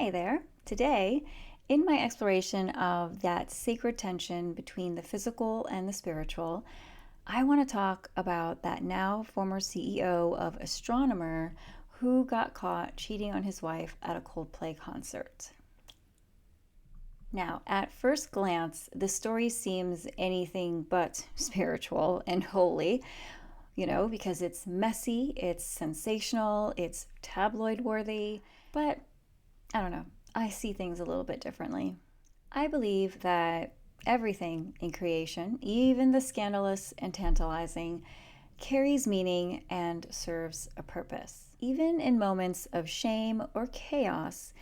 Hey there. Today, in my exploration of that sacred tension between the physical and the spiritual, I want to talk about that now former CEO of Astronomer who got caught cheating on his wife at a Coldplay concert. Now, at first glance, the story seems anything but spiritual and holy, because it's messy, it's sensational, it's tabloid worthy, but I don't know. I see things a little bit differently. I believe that everything in creation, even the scandalous and tantalizing, carries meaning and serves a purpose. Even in moments of shame or chaos,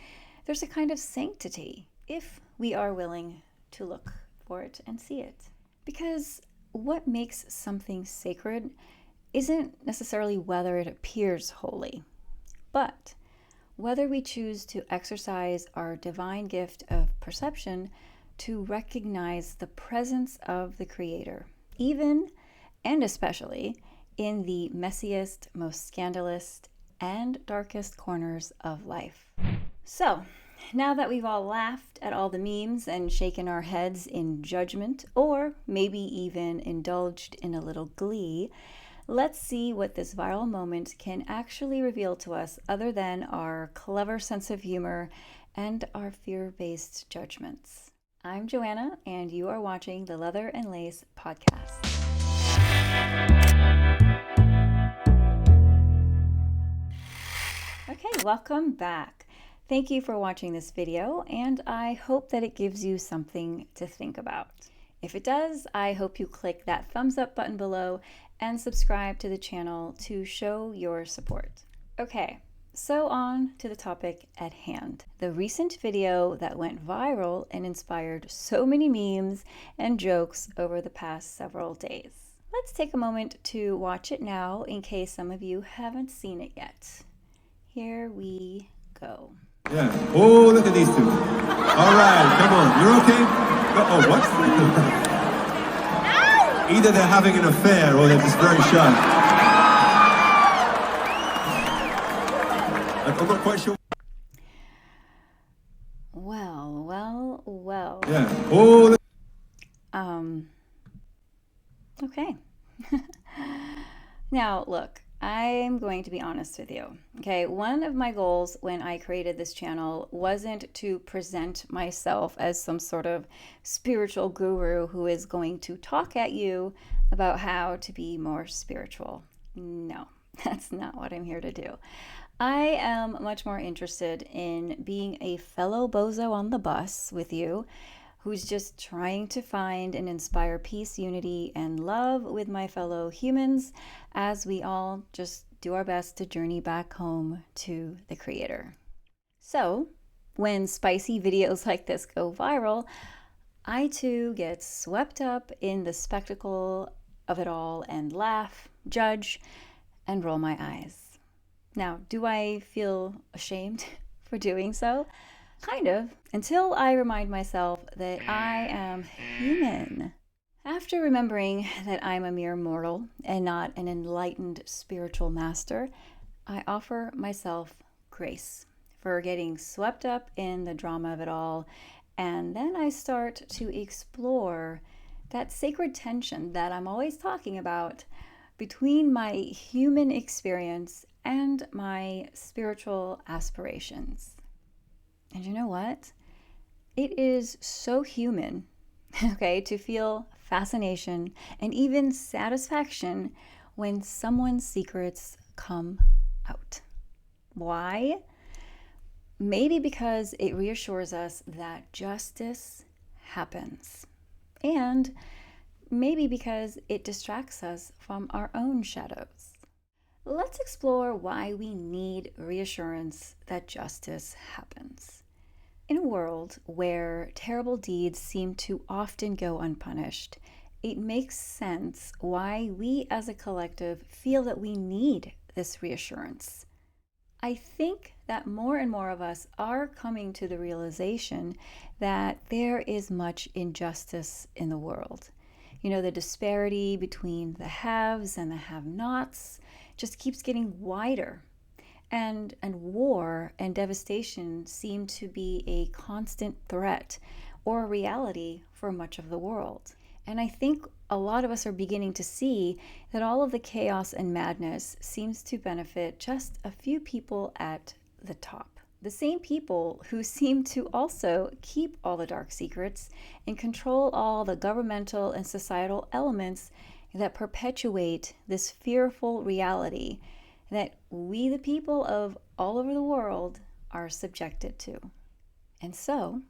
there's a kind of sanctity if we are willing to look for it and see it. Because what makes something sacred isn't necessarily whether it appears holy, but whether we choose to exercise our divine gift of perception to recognize the presence of the Creator, even and especially in the messiest, most scandalous, and darkest corners of life. So, now that we've all laughed at all the memes and shaken our heads in judgment, or maybe even indulged in a little glee, let's see what this viral moment can actually reveal to us other than our clever sense of humor and our fear-based judgments. I'm Joanna, and you are watching the Leather and Lace podcast. Okay, welcome back. Thank you for watching this video, and I hope that it gives you something to think about. If it does, I hope you click that thumbs up button below and subscribe to the channel to show your support. Okay, so on to the topic at hand. The recent video that went viral and inspired so many memes and jokes over the past several days. Let's take a moment to watch it now in case some of you haven't seen it yet. Here we go. Yeah. Oh, look at these two. All right, come on. You're okay? Oh, what? Either they're having an affair or they're just very shy. I'm not quite sure. Well. Yeah. Oh, look. Okay. Now, look. I'm going to be honest with you. Okay, one of my goals when I created this channel wasn't to present myself as some sort of spiritual guru who is going to talk at you about how to be more spiritual. No, that's not what I'm here to do. I am much more interested in being a fellow bozo on the bus with you who's just trying to find and inspire peace, unity, and love with my fellow humans as we all just do our best to journey back home to the Creator. So, when spicy videos like this go viral, I too get swept up in the spectacle of it all and laugh, judge, and roll my eyes. Now, do I feel ashamed for doing so? Kind of, until I remind myself that I am human. After remembering that I'm a mere mortal and not an enlightened spiritual master, I offer myself grace for getting swept up in the drama of it all, and then I start to explore that sacred tension that I'm always talking about between my human experience and my spiritual aspirations. And you know what? It is so human, okay, to feel fascination and even satisfaction when someone's secrets come out. Why? Maybe because it reassures us that justice happens. And maybe because it distracts us from our own shadows. Let's explore why we need reassurance that justice happens. In a world where terrible deeds seem to often go unpunished, it makes sense why we as a collective feel that we need this reassurance. I think that more and more of us are coming to the realization that there is much injustice in the world. The disparity between the haves and the have-nots just keeps getting wider. And war and devastation seem to be a constant threat or a reality for much of the world. And I think a lot of us are beginning to see that all of the chaos and madness seems to benefit just a few people at the top. The same people who seem to also keep all the dark secrets and control all the governmental and societal elements that perpetuate this fearful reality that we, the people of all over the world, are subjected to. And so,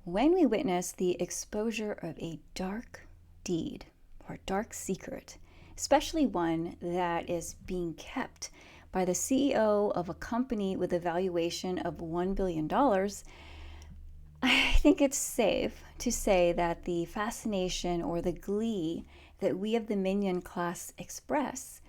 when we witness the exposure of a dark deed or dark secret, especially one that is being kept by the CEO of a company with a valuation of $1 billion, I think it's safe to say that the fascination or the glee that we of the minion class express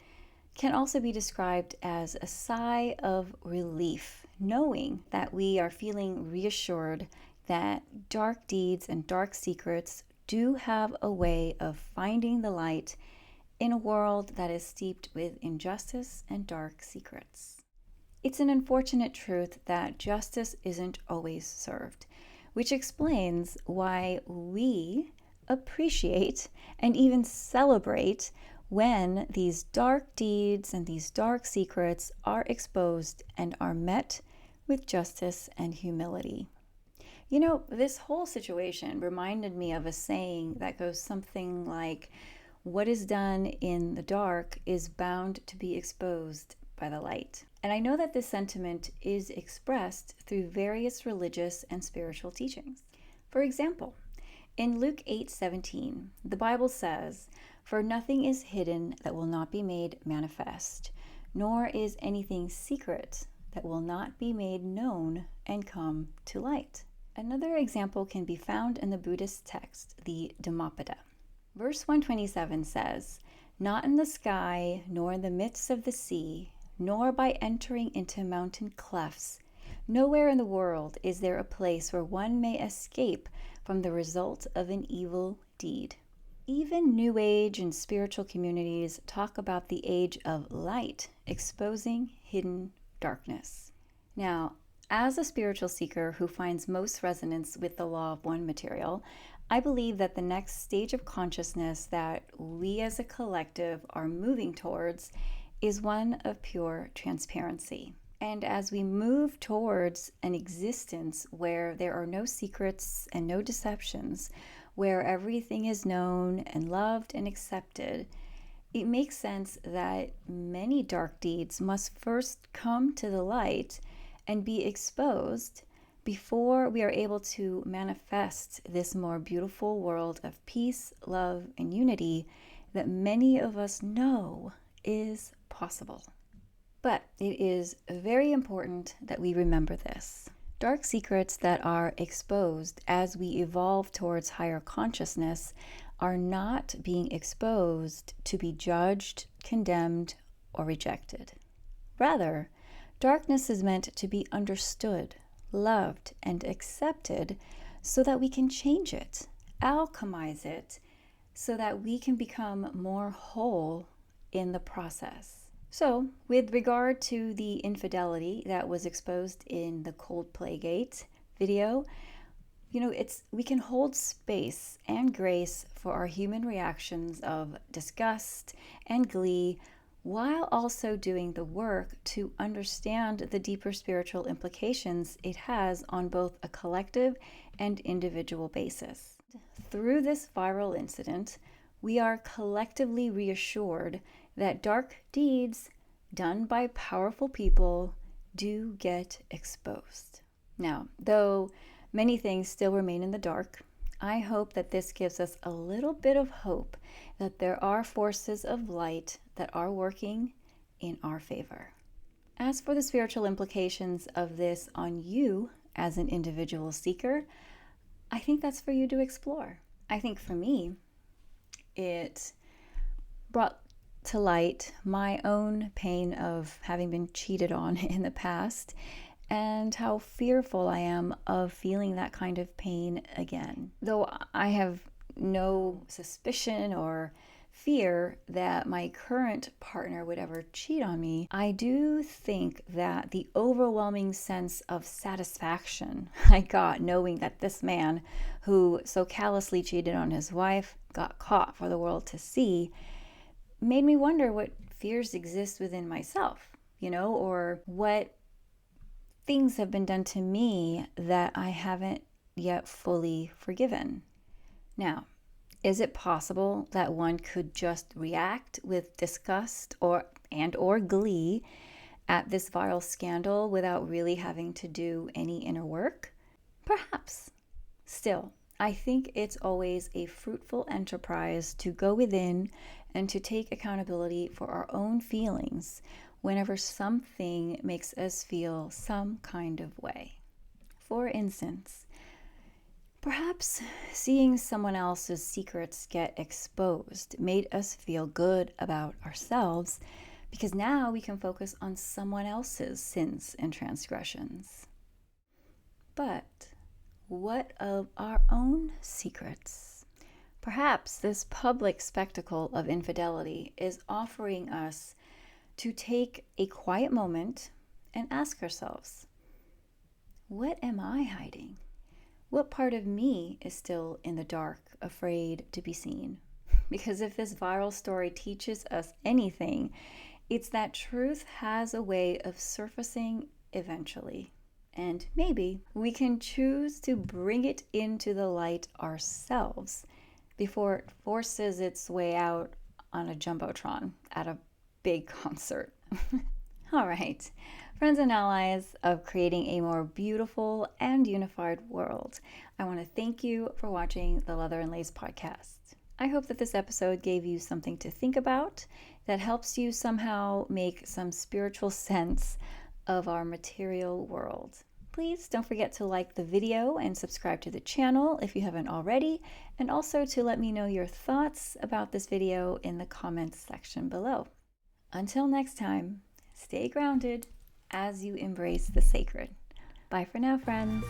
can also be described as a sigh of relief, knowing that we are feeling reassured that dark deeds and dark secrets do have a way of finding the light in a world that is steeped with injustice and dark secrets. It's an unfortunate truth that justice isn't always served, which explains why we appreciate and even celebrate when these dark deeds and these dark secrets are exposed and are met with justice and humility. You know, this whole situation reminded me of a saying that goes something like, "What is done in the dark is bound to be exposed by the light." And I know that this sentiment is expressed through various religious and spiritual teachings. For example, in Luke 8:17, the Bible says, "For nothing is hidden that will not be made manifest, nor is anything secret that will not be made known and come to light." Another example can be found in the Buddhist text, the Dhammapada. Verse 127 says, "Not in the sky, nor in the midst of the sea, nor by entering into mountain clefts, nowhere in the world is there a place where one may escape from the result of an evil deed." Even New Age and spiritual communities talk about the age of light exposing hidden darkness. Now, as a spiritual seeker who finds most resonance with the law of one material, I believe that the next stage of consciousness that we as a collective are moving towards is one of pure transparency. And as we move towards an existence where there are no secrets and no deceptions, where everything is known and loved and accepted, it makes sense that many dark deeds must first come to the light and be exposed before we are able to manifest this more beautiful world of peace, love, and unity that many of us know is possible. But it is very important that we remember this. Dark secrets that are exposed as we evolve towards higher consciousness are not being exposed to be judged, condemned, or rejected. Rather, darkness is meant to be understood, loved, and accepted so that we can change it, alchemize it, so that we can become more whole in the process. So, with regard to the infidelity that was exposed in the Coldplay Gate video, we can hold space and grace for our human reactions of disgust and glee while also doing the work to understand the deeper spiritual implications it has on both a collective and individual basis. Through this viral incident, we are collectively reassured that dark deeds done by powerful people do get exposed. Now, though many things still remain in the dark, I hope that this gives us a little bit of hope that there are forces of light that are working in our favor. As for the spiritual implications of this on you as an individual seeker, I think that's for you to explore. I think for me, it brought to light my own pain of having been cheated on in the past and how fearful I am of feeling that kind of pain again. Though I have no suspicion or fear that my current partner would ever cheat on me, I do think that the overwhelming sense of satisfaction I got knowing that this man who so callously cheated on his wife got caught for the world to see made me wonder what fears exist within myself, or what things have been done to me that I haven't yet fully forgiven. Now, is it possible that one could just react with disgust or glee at this viral scandal without really having to do any inner work? Perhaps. Still, I think it's always a fruitful enterprise to go within and to take accountability for our own feelings whenever something makes us feel some kind of way. For instance, perhaps seeing someone else's secrets get exposed made us feel good about ourselves because now we can focus on someone else's sins and transgressions. But what of our own secrets? Perhaps this public spectacle of infidelity is offering us to take a quiet moment and ask ourselves, what am I hiding? What part of me is still in the dark, afraid to be seen? Because if this viral story teaches us anything, it's that truth has a way of surfacing eventually. And maybe we can choose to bring it into the light ourselves before it forces its way out on a jumbotron at a big concert. All right, friends and allies of creating a more beautiful and unified world, I want to thank you for watching the Leather and Lace podcast. I hope that this episode gave you something to think about that helps you somehow make some spiritual sense of our material world. Please don't forget to like the video and subscribe to the channel if you haven't already, and also to let me know your thoughts about this video in the comments section below. Until next time, stay grounded as you embrace the sacred. Bye for now, friends.